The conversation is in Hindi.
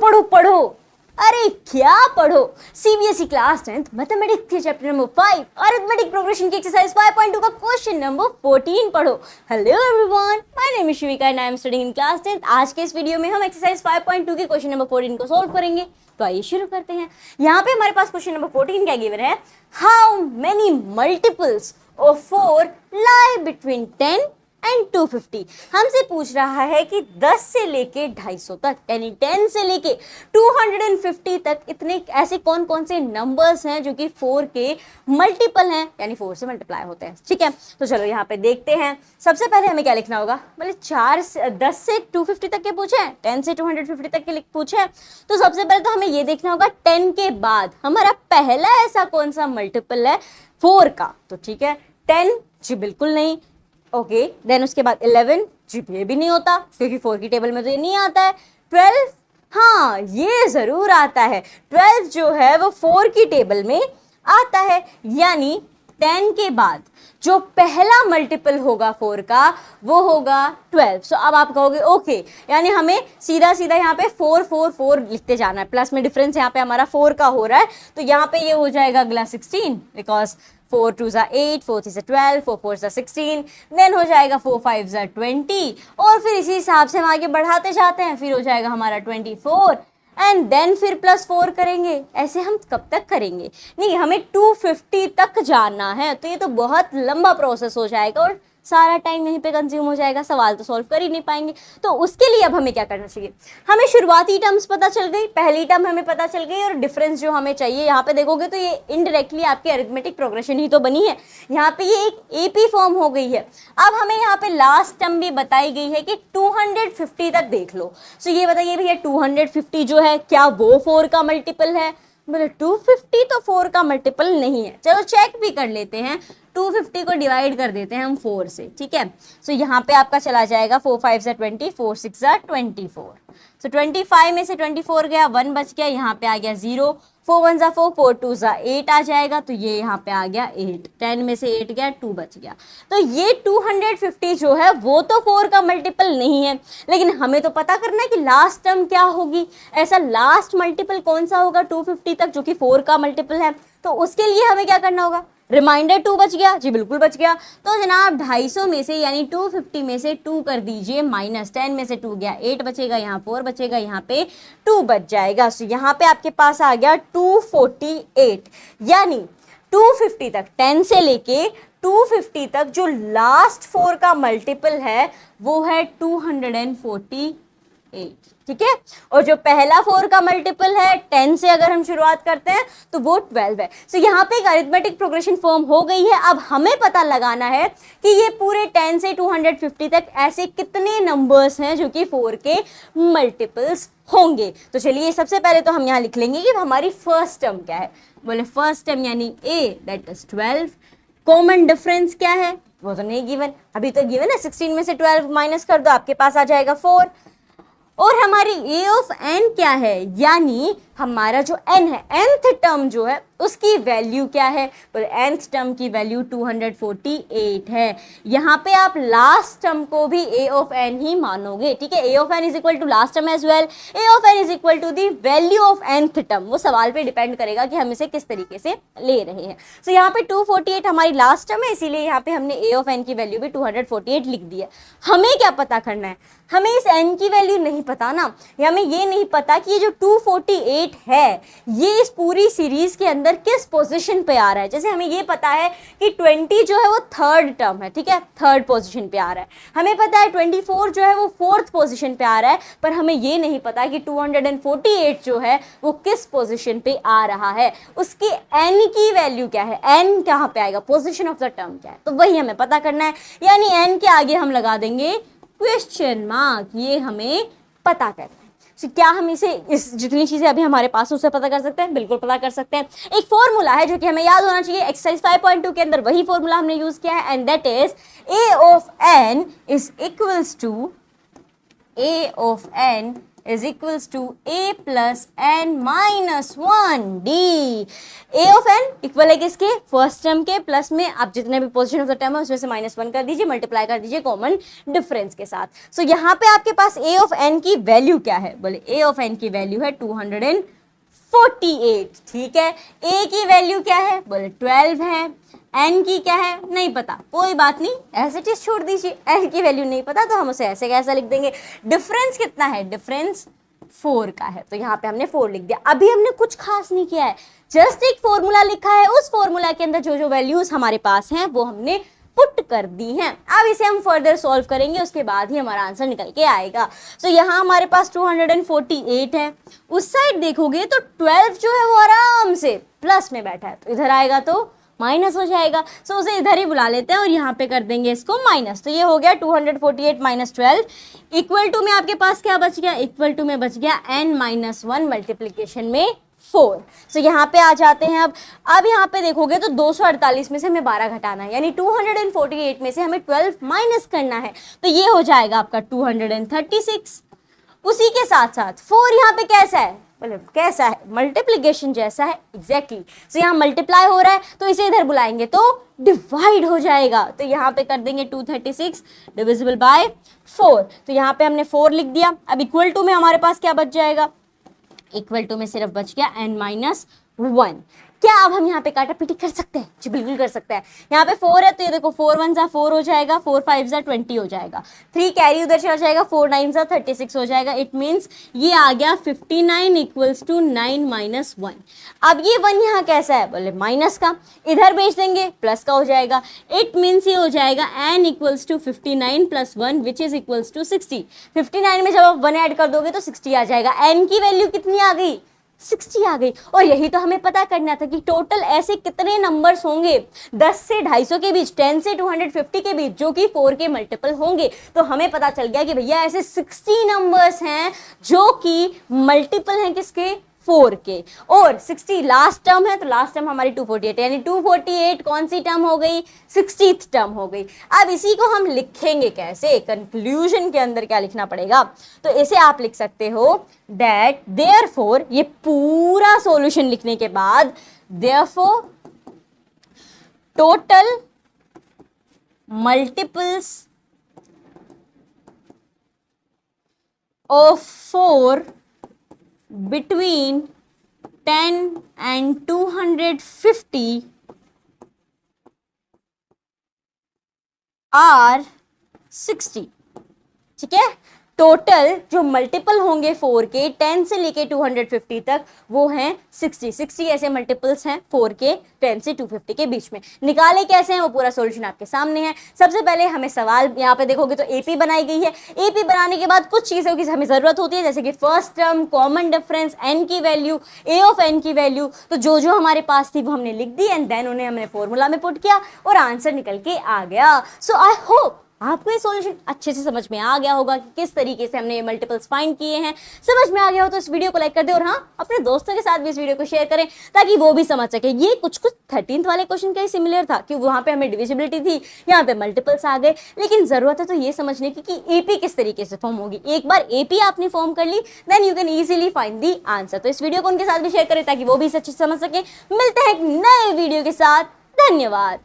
पढ़ो पढ़ो। अरे क्या पढ़ो, सीबीएसई क्लास 10th मैथमेटिक्स के चैप्टर नंबर 5 अरिथमेटिक प्रोग्रेशन की एक्सरसाइज 5.2 का क्वेश्चन नंबर 14 पढ़ो। Hello everyone, my name is Shivika and I am studying in class 10th। आज के इस वीडियो में हम एक्सरसाइज 5.2 के क्वेश्चन नंबर 14 को सॉल्व करेंगे। तो आइए शुरू करते हैं। यहाँ पे हमारे पास क्वेश्चन नंबर 14 क्या गिवन है, how many multiples of 4 lie between 10 and 250। हमसे पूछ रहा है कि 10 से लेके 250 तक यानी 10 से लेके 250 तक इतने ऐसे कौन कौन से नंबर्स हैं जो कि 4 के मल्टीपल हैं यानी 4 से मल्टीप्लाई होते हैं। ठीक है, तो चलो यहाँ पे देखते हैं। सबसे पहले हमें क्या लिखना होगा, मतलब 10 से 250 तक के पूछे हैं, 10 से 250 तक के पूछे हैं। तो सबसे पहले तो हमें ये देखना होगा 10 के बाद हमारा पहला ऐसा कौन सा मल्टीपल है 4 का। तो ठीक है, 10 जी बिल्कुल नहीं। ओके, देन उसके बाद 11 जी ये भी नहीं होता क्योंकि 4 की टेबल में तो ये नहीं आता है। 12 हाँ ये जरूर आता है, 12 जो है वो 4 की टेबल में आता है। यानी 10 के बाद जो पहला मल्टीपल होगा 4 का वो होगा 12। सो अब आप कहोगे ओके, यानी हमें सीधा सीधा यहाँ पे 4 4 4 लिखते जाना है, प्लस में डिफरेंस यहाँ पे हमारा 4 का हो रहा है तो यहाँ पे ये हो जाएगा अगला 16 बिकॉज 4 2 ज़ा 8, 4 3 ज़ा 12, 4 4 ज़ा 16, देन हो जाएगा 4 5 ज़ा 20 और फिर इसी हिसाब से हम आगे बढ़ाते जाते हैं, फिर हो जाएगा हमारा 24 एंड देन फिर +4 करेंगे। ऐसे हम कब तक करेंगे, नहीं हमें 250 तक जाना है तो ये तो बहुत लंबा प्रोसेस हो जाएगा और सारा टाइम यहीं पे कंज्यूम हो जाएगा, सवाल तो सॉल्व कर ही नहीं पाएंगे। तो उसके लिए अब हमें क्या करना चाहिए, हमें शुरुआती टर्म्स पता चल गई, पहली टर्म हमें पता चल गई और डिफरेंस जो हमें चाहिए यहाँ पे देखोगे तो ये इनडायरेक्टली आपकी अरिथमेटिक प्रोग्रेशन ही तो बनी है, यहाँ पे ये एक एपी फॉर्म हो गई है। अब हमें यहाँ पे लास्ट टर्म भी बताई गई है कि 250 तक देख लो। सो ये बताइए भैया 250 जो है क्या वो 4 का मल्टीपल है, बोले 250 तो 4 का मल्टीपल नहीं है। चलो चेक भी कर लेते हैं, 250 को डिवाइड कर देते हैं हम 4 से। ठीक है, सो यहाँ पे आपका चला जाएगा 4 5 ज़ा 20, 4 6 ज़ा 24। सो 25 में से 24 गया, 1 बच गया, यहाँ पे आ गया 0, 4 1 ज़ा 4, 4 2 ज़ा 8 आ जाएगा तो ये यहाँ पे आ गया 8, 10 में से 8 गया, 2 बच गया। तो ये 250 जो है वो तो 4 का मल्टीपल नहीं है, लेकिन हमें तो पता करना है कि लास्ट टर्म क्या होगी, ऐसा लास्ट मल्टीपल कौन सा होगा 250 तक जो कि 4 का मल्टीपल है। तो उसके लिए हमें क्या करना होगा, रिमाइंडर 2 बच गया जी बिल्कुल बच गया। तो जनाब 250 में से यानी 250 में से 2 कर दीजिए माइनस, 10 में से 2 गया 8 बचेगा, यहाँ 4 बचेगा, यहाँ पे 2 बच जाएगा। सो यहाँ पे आपके पास आ गया 248, यानी 250 तक 10 से लेके 250 तक जो लास्ट 4 का मल्टीपल है वो है 248। ठीक है, और जो पहला 4 का मल्टीपल है 10 से अगर हम शुरुआत करते हैं तो वो 12 है। सो यहाँ पे एक अरिथमेटिक प्रोग्रेशन फॉर्म हो गई है। अब हमें पता लगाना है कि ये पूरे 10 से 250 तक ऐसे कितने नंबर्स हैं जो कि 4 के मल्टीपल्स होंगे। तो चलिए सबसे पहले तो हम यहाँ लिख लेंगे कि हमारी फर्स्ट टर्म क्या है, बोले फर्स्ट टर्म यानी a that is 12। Common difference क्या है वो तो नहीं गिवन, अभी तो गिवन है 16 में से 12 माइनस कर दो आपके पास आ जाएगा 4। और हमारी a ऑफ n क्या है, यानी हमारा जो n है nth टर्म जो है उसकी वैल्यू क्या है, तो nth टर्म की वैल्यू 248 है। यहाँ पे आप लास्ट टर्म को भी a ऑफ n ही मानोगे। ठीक है, a of n is equal to last term as well, a of n is equal to the value of nth term. वो सवाल पे डिपेंड करेगा कि हम इसे किस तरीके से ले रहे हैं। सो यहाँ पे 248 हमारी लास्ट टर्म है, इसीलिए यहाँ पे हमने a ऑफ n की वैल्यू भी 248 लिख दी है। हमें क्या पता करना है, हमें इस n की वैल्यू नहीं पता ना, हमें ये नहीं पता कि ये जो 248 है ये इस पूरी सीरीज के अंदर किस पोजीशन पे आ रहा है। जैसे हमें ये पता है कि 20 जो है वो थर्ड टर्म है, ठीक है, थर्ड पोजीशन पे आ रहा है। हमें पता है 24 जो है वो फोर्थ पोजीशन पे आ रहा है, पर हमें ये नहीं पता कि 248 जो है वो किस पोजीशन पे आ रहा है, उसकी n की वैल्यू क्या है, n कहाँ पे आएगा, पोजीशन ऑफ द टर्म क्या है, तो वही हमें पता करना है। यानी n के आगे हम लगा देंगे क्वेश्चन मार्क, ये हमें पता करना है। So, क्या हम इसे इस जितनी चीजें अभी हमारे पास उससे पता कर सकते हैं, बिल्कुल पता कर सकते हैं। एक फॉर्मूला है जो कि हमें याद होना चाहिए, एक्सरसाइज 5.2 के अंदर वही फॉर्मूला हमने यूज किया है and that is a of n is equals to a of n is equals to a plus n minus 1 d। a of n equal है किसके, फर्स्ट टर्म के, प्लस में आप जितने भी पोजीशन ऑफ द टर्म है उसमें से -1 कर दीजिए, मल्टीप्लाई कर दीजिए कॉमन डिफरेंस के साथ। सो यहाँ पे आपके पास a of n की वैल्यू क्या है, बोले a of n की वैल्यू है 248। ठीक है, a की वैल्यू क्या है, बोले 12 है, n की क्या है नहीं पता, कोई बात नहीं, ऐसे चीज छोड़ दीजिए, n की वैल्यू नहीं पता तो हम उसे ऐसे कैसा लिख देंगे। डिफरेंस कितना है, डिफरेंस 4 का है, तो यहाँ पे हमने 4 लिख दिया। अभी हमने कुछ खास नहीं किया है, जस्ट एक फॉर्मूला लिखा है, उस फॉर्मूला के अंदर जो जो वैल्यूज हमारे पास हैं वो हमने पुट कर दी हैं। अब इसे हम फर्दर सॉल्व करेंगे, उसके बाद ही हमारा आंसर निकल के आएगा। सो यहाँ हमारे पास 248 है, उस साइड देखोगे तो 12 जो है वो आराम से प्लस में बैठा है, तो इधर आएगा तो माइनस हो जाएगा। सो उसे इधर ही बुला लेते हैं और यहाँ पे कर देंगे इसको माइनस, तो ये हो गया 248 माइनस 12 इक्वल टू में आपके पास क्या बच गया, इक्वल टू में बच गया n-1 मल्टीप्लीकेशन में 4। सो यहाँ पे आ जाते हैं। अब यहाँ पे देखोगे तो 248 में से हमें 12 घटाना है, यानी 248 में से हमें 12 माइनस करना है, तो ये हो जाएगा आपका 236। उसी के साथ साथ 4 यहाँ पे कैसा है, मतलब कैसा है, मल्टीप्लिकेशन जैसा है, एग्जैक्टली। सो यहाँ मल्टीप्लाई हो रहा है तो इसे इधर बुलाएंगे तो डिवाइड हो जाएगा, तो यहाँ पे कर देंगे 236 डिविजिबल बाय 4, तो यहाँ पे हमने 4 लिख दिया। अब इक्वल टू में हमारे पास क्या बच जाएगा, इक्वल टू में सिर्फ बच गया n-1। क्या अब हम यहाँ पे काटा पीटी कर सकते हैं, जी बिल्कुल कर सकते हैं। यहाँ पे 4 है तो ये देखो 4 1 4 हो जाएगा, 4 5 20 हो जाएगा, 3 कैरी उधर चला जाएगा, 4 9 36 हो जाएगा। इट मीन्स ये आ गया 59 इक्वल्स टू 9 माइनस 1। अब ये 1 यहाँ कैसा है, बोले माइनस का, इधर भेज देंगे प्लस का हो जाएगा। इट मीन्स ये हो जाएगा n equals to 59 plus 1 which is equals to 60। 59 में जब आप 1 ऐड कर दोगे तो 60 आ जाएगा। n की वैल्यू कितनी आ गई, 60 आ गई। और यही तो हमें पता करना था कि टोटल ऐसे कितने नंबर्स होंगे 10 से 250 के बीच, 10 से 250 के बीच, जो कि 4 के मल्टीपल होंगे। तो हमें पता चल गया कि भैया ऐसे 60 नंबर्स हैं जो कि मल्टीपल हैं किसके, 4 के। और 60 लास्ट टर्म है तो लास्ट टर्म हमारी 248, यानी 248 कौन सी टर्म हो गई, 60th टर्म हो गई। अब इसी को हम लिखेंगे कैसे, कंक्लूजन के अंदर क्या लिखना पड़ेगा, तो इसे आप लिख सकते हो दैट देयरफॉर, ये पूरा सॉल्यूशन लिखने के बाद therefore total multiples of 4 between 10 and 250 are 60। ठीक है, टोटल जो मल्टीपल होंगे 4 के 10 से लेके 250 तक वो हैं 60 ऐसे मल्टीपल्स हैं 4 के 10 से 250 के बीच में। निकाले कैसे हैं वो पूरा सॉल्यूशन आपके सामने है। सबसे पहले हमें सवाल यहाँ पे देखोगे तो एपी बनाई गई है। एपी बनाने के बाद कुछ चीज़ों की हमें ज़रूरत होती है, जैसे कि first term, common difference, N की वैल्यू, ए ऑफ एन की वैल्यू, तो जो जो हमारे पास थी वो हमने लिख दी एंड देन उन्हें हमने फॉर्मूला में पुट किया और आंसर निकल के आ गया। सो आई होप आपको ये सॉल्यूशन अच्छे से समझ में आ गया होगा कि किस तरीके से हमने ये मल्टीपल्स फाइंड किए हैं। समझ में आ गया हो तो इस वीडियो को लाइक कर दे और हाँ, अपने दोस्तों के साथ भी इस वीडियो को शेयर करें ताकि वो भी समझ सके। ये कुछ 13th वाले क्वेश्चन का ही सिमिलर था कि वहाँ पे हमें डिविजिबिलिटी थी, यहाँ पे मल्टीपल्स आ गए, लेकिन जरूरत है तो ये समझने की कि एपी किस तरीके से फॉर्म होगी। एक बार एपी आपने फॉर्म कर ली then you can easily find the answer. तो इस वीडियो को उनके साथ भी शेयर करें ताकि वो भी इसे अच्छे से समझ सके। मिलते हैं एक नए वीडियो के साथ, धन्यवाद।